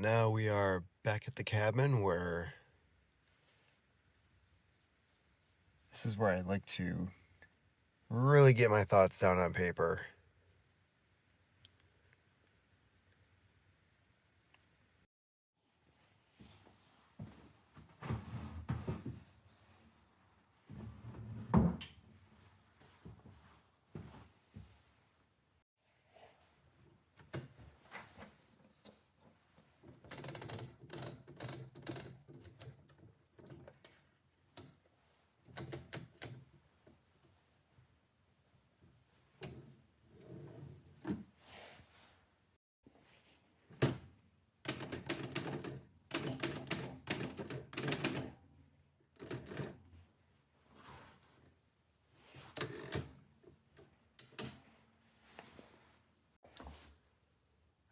now we are back at the cabin where this is where I like to really get my thoughts down on paper.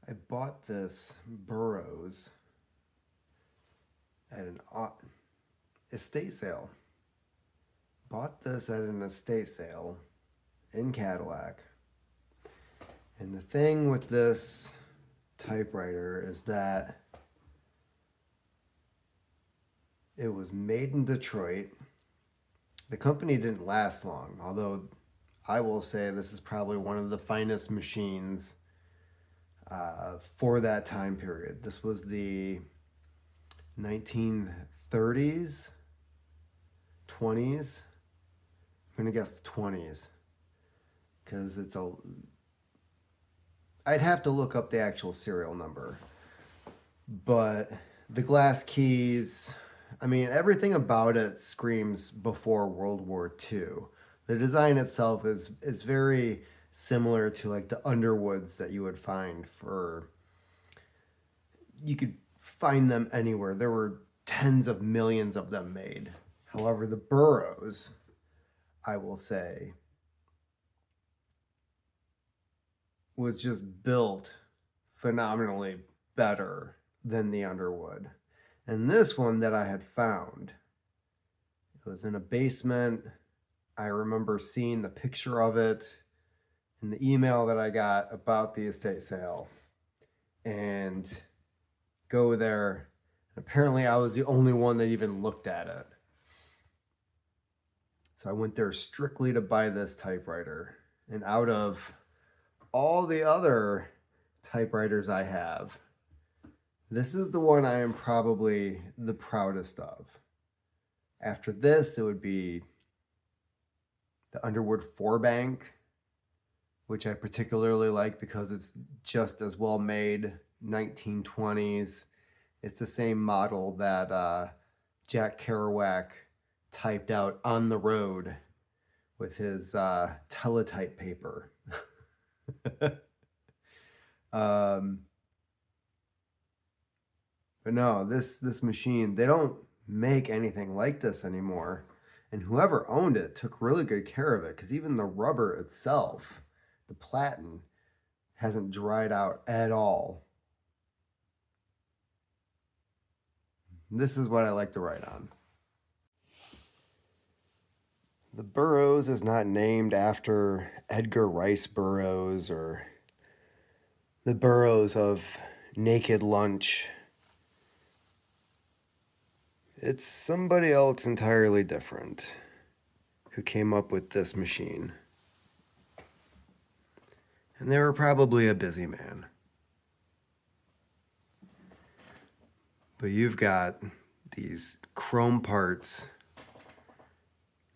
I bought this Burroughs at an estate sale. Bought this at an estate sale in Cadillac. And the thing with this typewriter is that it was made in Detroit. The company didn't last long, although I will say this is probably one of the finest machines for that time period. This was the 1930s, 20s. I'm gonna guess the 20s because I'd have to look up the actual serial number, but the glass keys, I mean, everything about it screams before World War II. The design itself is very similar to like the Underwoods that you would find you could find them anywhere. There were tens of millions of them made. However, the Burroughs, I will say, was just built phenomenally better than the Underwood. And this one that I had found, it was in a basement. I remember seeing the picture of it in the email that I got about the estate sale and go there. Apparently, I was the only one that even looked at it. So I went there strictly to buy this typewriter. And out of all the other typewriters I have, this is the one I am probably the proudest of. After this, it would be the Underwood 4-bank, which I particularly like because it's just as well made, 1920s. It's the same model that Jack Kerouac typed out on the road with his teletype paper. But no, this machine, they don't make anything like this anymore. And whoever owned it took really good care of it because even the rubber itself, the platen, hasn't dried out at all. This is what I like to write on. The Burroughs is not named after Edgar Rice Burroughs or the Burroughs of Naked Lunch. It's somebody else entirely different who came up with this machine. And they were probably a busy man. But you've got these chrome parts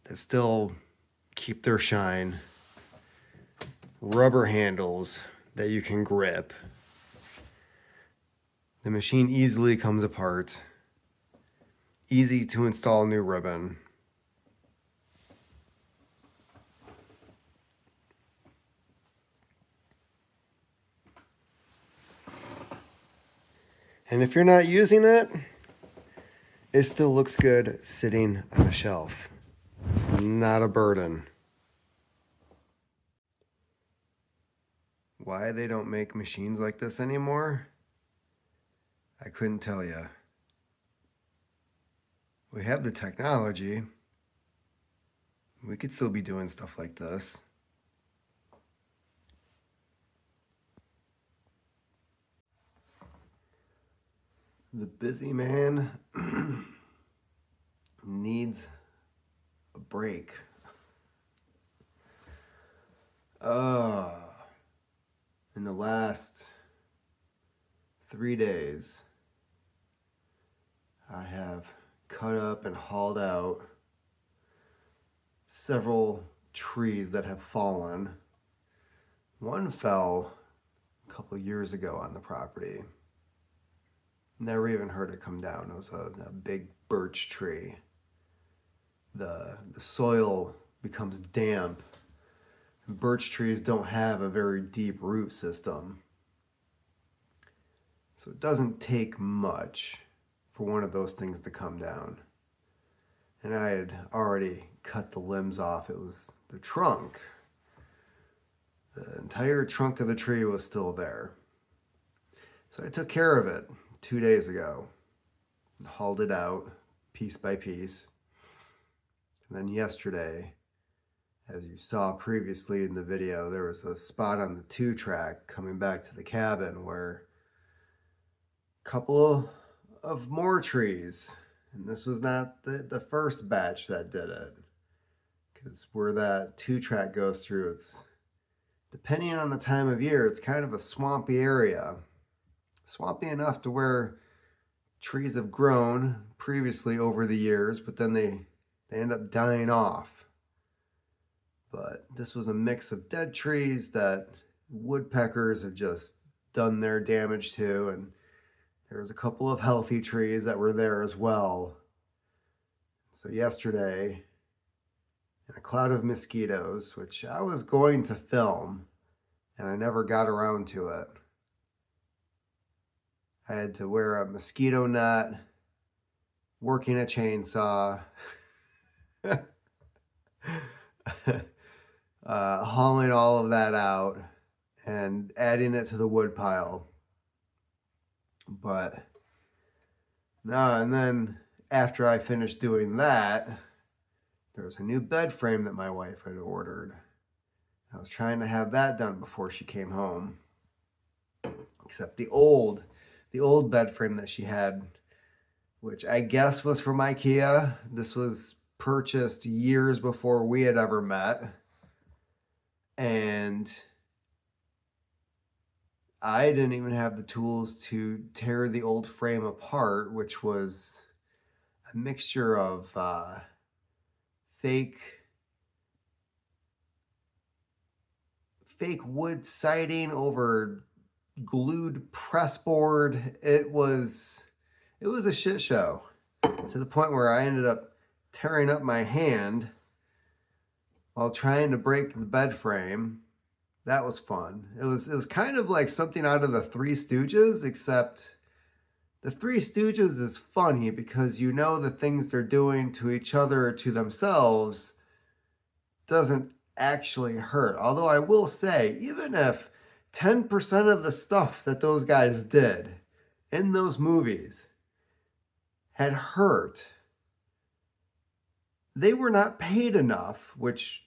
that still keep their shine, rubber handles that you can grip. The machine easily comes apart, easy to install new ribbon. And if you're not using it, it still looks good sitting on a shelf. It's not a burden. Why they don't make machines like this anymore? I couldn't tell you. We have the technology. We could still be doing stuff like this. The busy man needs a break. In the last 3 days, I have cut up and hauled out several trees that have fallen. One fell a couple years ago on the property. Never even heard it come down. It was a big birch tree. The soil becomes damp. Birch trees don't have a very deep root system. So it doesn't take much for one of those things to come down. And I had already cut the limbs off. It was the trunk. The entire trunk of the tree was still there. So I took care of it 2 days ago. Hauled it out piece by piece. And then yesterday, as you saw previously in the video, there was a spot on the 2-track coming back to the cabin where a couple of more trees, and this was not the first batch that did it, because where that 2-track goes through, it's, depending on the time of year, it's kind of a swampy area. Swampy enough to where trees have grown previously over the years, but then they end up dying off. But this was a mix of dead trees that woodpeckers have just done their damage to, and there was a couple of healthy trees that were there as well. So yesterday, in a cloud of mosquitoes, which I was going to film, and I never got around to it, I had to wear a mosquito net, working a chainsaw, hauling all of that out and adding it to the wood pile. But no, and then after I finished doing that, there was a new bed frame that my wife had ordered. I was trying to have that done before she came home. Except the old bed frame that she had, which I guess was from IKEA. This was purchased years before we had ever met. And I didn't even have the tools to tear the old frame apart, which was a mixture of fake wood siding over glued pressboard. It was a shit show, to the point where I ended up tearing up my hand while trying to break the bed frame. That was fun. It was kind of like something out of the Three Stooges, except the Three Stooges is funny because you know the things they're doing to each other or to themselves doesn't actually hurt. Although I will say, even if 10% of the stuff that those guys did in those movies had hurt, they were not paid enough, which,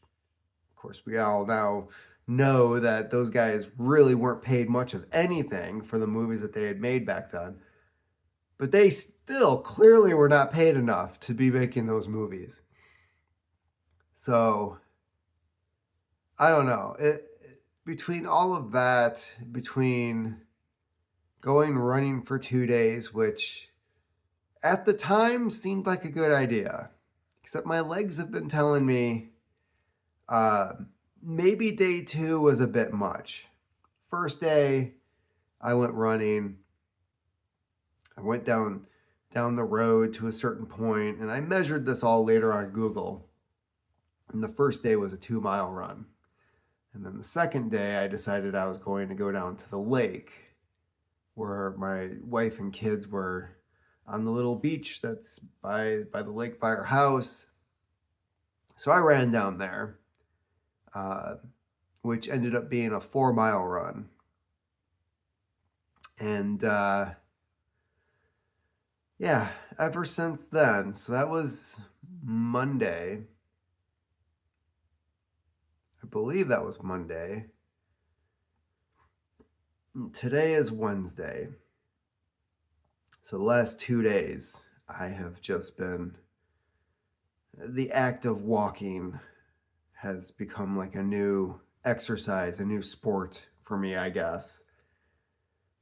of course, we all now know that those guys really weren't paid much of anything for the movies that they had made back then. But they still clearly were not paid enough to be making those movies. So, I don't know. Between all of that, between going running for 2 days, which at the time seemed like a good idea, except my legs have been telling me maybe day 2 was a bit much. First day, I went running. I went down the road to a certain point, and I measured this all later on Google. And the first day was a 2-mile run. And then the second day, I decided I was going to go down to the lake, where my wife and kids were on the little beach that's by the lake by our house. So I ran down there, which ended up being a 4-mile run. And yeah, ever since then, so that was Monday. I believe that was Monday. Today is Wednesday. So the last 2 days, I have just been, the act of walking has become like a new exercise, a new sport for me, I guess.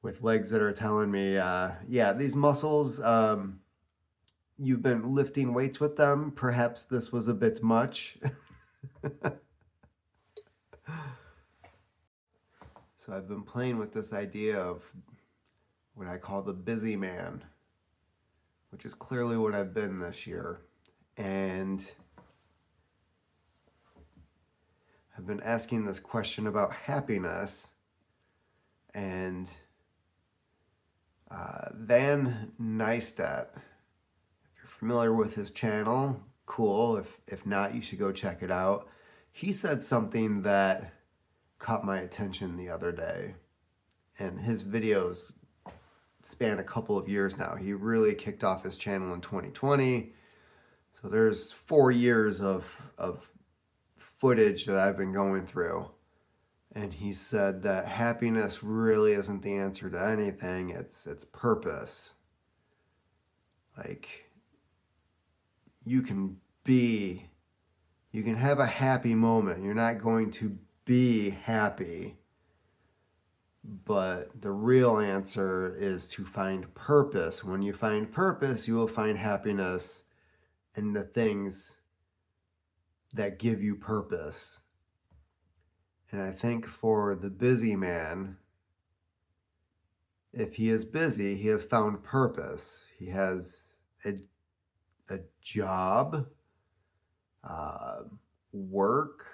With legs that are telling me, yeah, these muscles, you've been lifting weights with them. Perhaps this was a bit much. So I've been playing with this idea of what I call the busy man, which is clearly what I've been this year. And I've been asking this question about happiness, and Van Neistat, if you're familiar with his channel, cool. If not, you should go check it out. He said something that caught my attention the other day, and his videos span a couple of years now. He really kicked off his channel in 2020, so there's 4 years of footage that I've been going through. And he said that happiness really isn't the answer to anything. It's purpose. Like, you can have a happy moment. You're not going to be happy. But the real answer is to find purpose. When you find purpose, you will find happiness in the things that give you purpose. And I think for the busy man, if he is busy, he has found purpose. He has a job, work.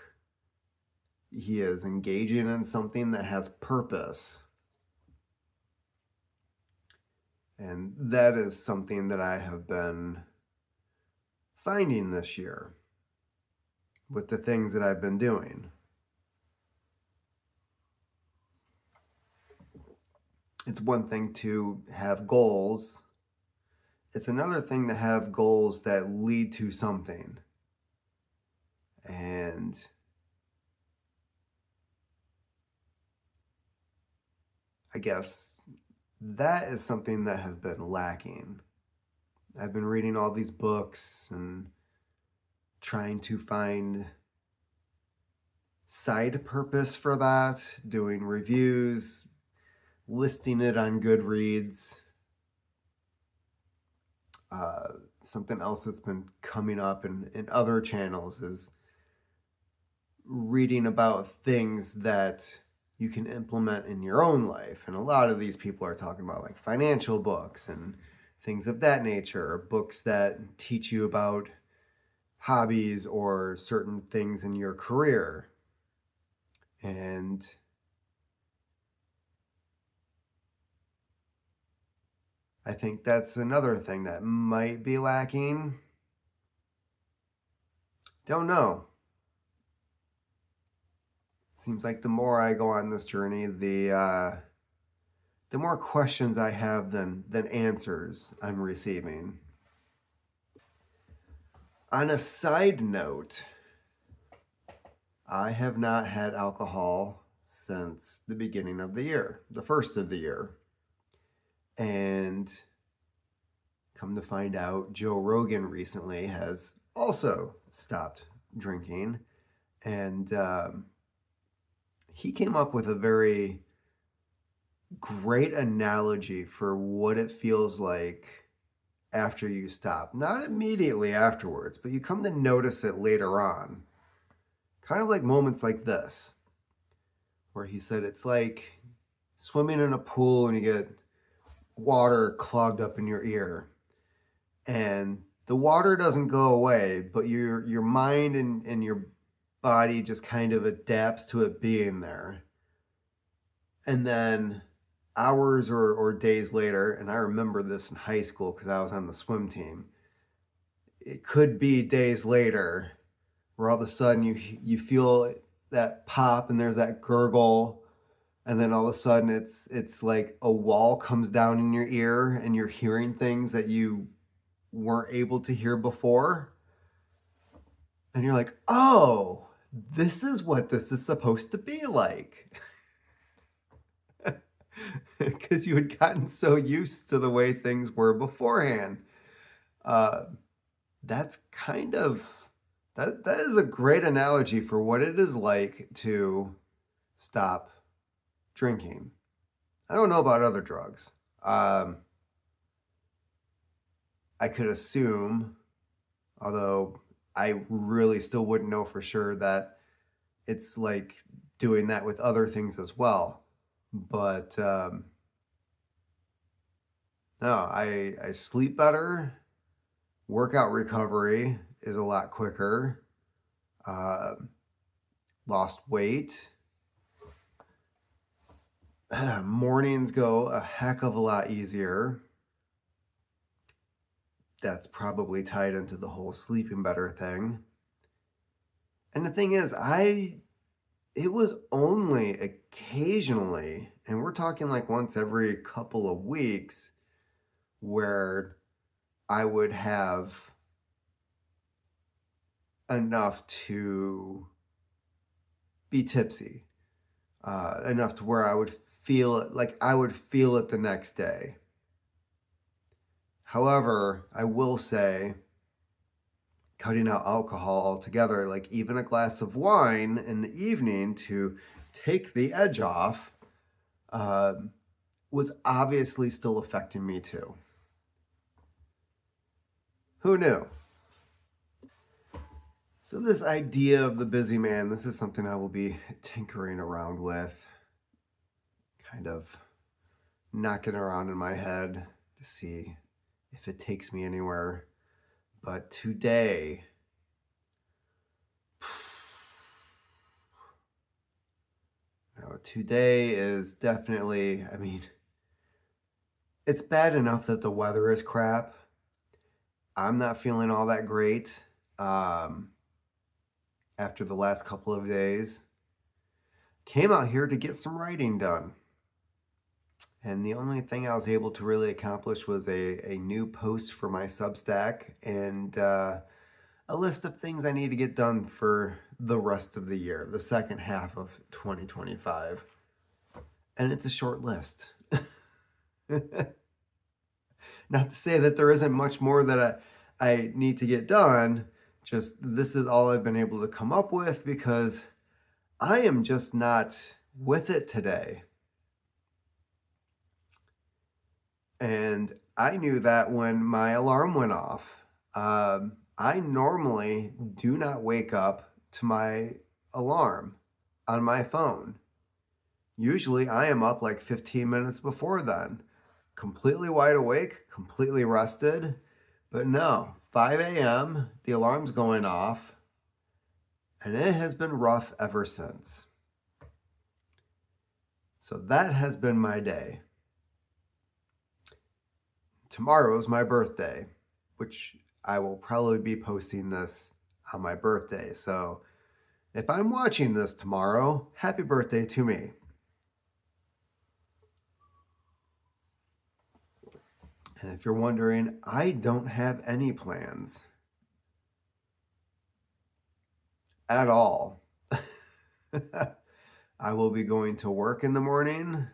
He is engaging in something that has purpose. And that is something that I have been finding this year with the things that I've been doing. It's one thing to have goals. It's another thing to have goals that lead to something. And I guess that is something that has been lacking. I've been reading all these books and trying to find side purpose for that, doing reviews, listing it on Goodreads. Something else that's been coming up in other channels is reading about things that you can implement in your own life. And a lot of these people are talking about like financial books and things of that nature, or books that teach you about hobbies or certain things in your career. And I think that's another thing that might be lacking. Don't know. Seems like the more I go on this journey, the more questions I have than answers I'm receiving. On a side note, I have not had alcohol since the beginning of the year, the first of the year. And come to find out, Joe Rogan recently has also stopped drinking. And he came up with a very great analogy for what it feels like after you stop. Not immediately afterwards, but you come to notice it later on. Kind of like moments like this, where he said it's like swimming in a pool and you get water clogged up in your ear. And the water doesn't go away, but your mind and your body just kind of adapts to it being there. And then hours or days later, and I remember this in high school because I was on the swim team, it could be days later where all of a sudden you feel that pop and there's that gurgle, and then all of a sudden it's like a wall comes down in your ear and you're hearing things that you weren't able to hear before. And you're like, oh, this is what this is supposed to be like. because you had gotten so used to the way things were beforehand. Uh, that's kind of that is a great analogy for what it is like to stop drinking. I don't know about other drugs. Um, I could assume, although I really still wouldn't know for sure, that it's like doing that with other things as well. But no, I sleep better. Workout recovery is a lot quicker. Uh, Lost weight. Mornings go a heck of a lot easier. That's probably tied into the whole sleeping better thing. And the thing is, it was only occasionally, and we're talking like once every couple of weeks, where I would have enough to be tipsy, enough to where I would feel it, like I would feel it the next day. However, I will say, cutting out alcohol altogether, like even a glass of wine in the evening to take the edge off, was obviously still affecting me too. Who knew? So this idea of the busy man, this is something I will be tinkering around with, kind of knocking around in my head to see if it takes me anywhere. But today is definitely, I mean, it's bad enough that the weather is crap. I'm not feeling all that great after the last couple of days. Came out here to get some writing done. And the only thing I was able to really accomplish was a new post for my Substack and a list of things I need to get done for the rest of the year, the second half of 2025. And it's a short list. Not to say that there isn't much more that I need to get done, just this is all I've been able to come up with because I am just not with it today. And I knew that when my alarm went off. I normally do not wake up to my alarm on my phone. Usually I am up like 15 minutes before then, completely wide awake, completely rested. But no, 5 a.m., the alarm's going off, and it has been rough ever since. So that has been my day. Tomorrow is my birthday, which I will probably be posting this on my birthday. So if I'm watching this tomorrow, happy birthday to me. And if you're wondering, I don't have any plans at all. I will be going to work in the morning.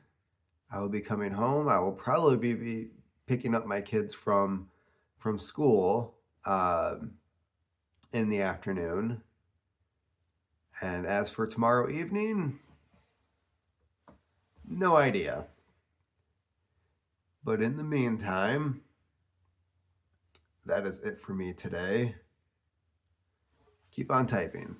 I will be coming home. I will probably be picking up my kids from school in the afternoon. And as for tomorrow evening, no idea. But in the meantime, that is it for me today. Keep on typing.